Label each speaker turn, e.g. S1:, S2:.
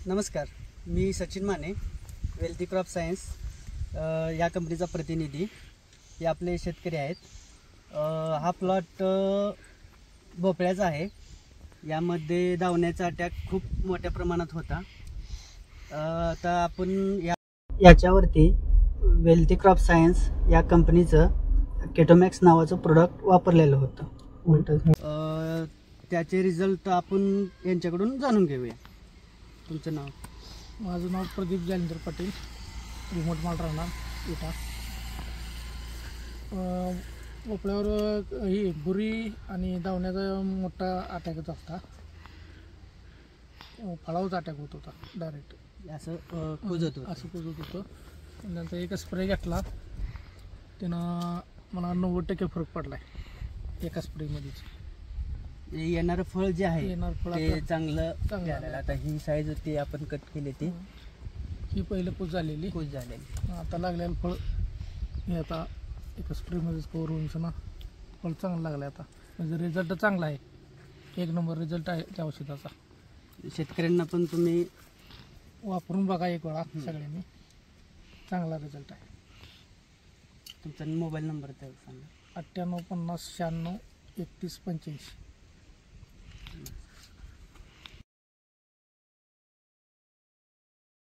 S1: नमस्कार, मी Sachin Mane, wealthy crop science या कंपनीचा प्रतिनिधी. हे आपले शेतकरी आहेत. हा प्लॉट भोपळ्याचा आहे. यामध्ये दावण्याचा अटॅक खूप मोठ्या प्रमाणात होता. आता आपण याच्यावरती वेल्थी क्रॉप सायन्स या कंपनीचं केटोमॅक्स नावाचं प्रोडक्ट वापरलेलं होतं. त्याचे रिझल्ट आपण यांच्याकडून जाणून घेऊया. तुमचं नाव?
S2: माझं नाव प्रदीप जालिंदर पाटील, रिमोट माल राहणार विटा. भोपळ्यावर ही बुरी आणि दावण्याचा मोठा अटॅकच असता. फळावरच अटॅक होत होता डायरेक्ट,
S1: असं कुजत
S2: होतं. नंतर एक स्प्रे घेतला, त्यानं मला 90% फरक पडला आहे एका स्प्रेमध्येच.
S1: येणारं फळ जे आहे ते चांगलं
S2: चांगलं
S1: झालेलं. आता ही साईज होती, आपण कट केली ती.
S2: ही पहिलं कुज झालेली. आता लागलेलं फळ हे आता एका स्प्रेमध्येच कव्हर होऊन ना फळ चांगलं लागलं. आता म्हणजे रिझल्ट चांगला आहे, 1 नंबर रिझल्ट आहे त्या औषधाचा.
S1: शेतकऱ्यांना पण तुम्ही
S2: वापरून बघा एक वेळा सगळ्यांनी, चांगला रिझल्ट आहे.
S1: तुमचा मोबाईल नंबर सांगा.
S2: 98 50 96 31 85.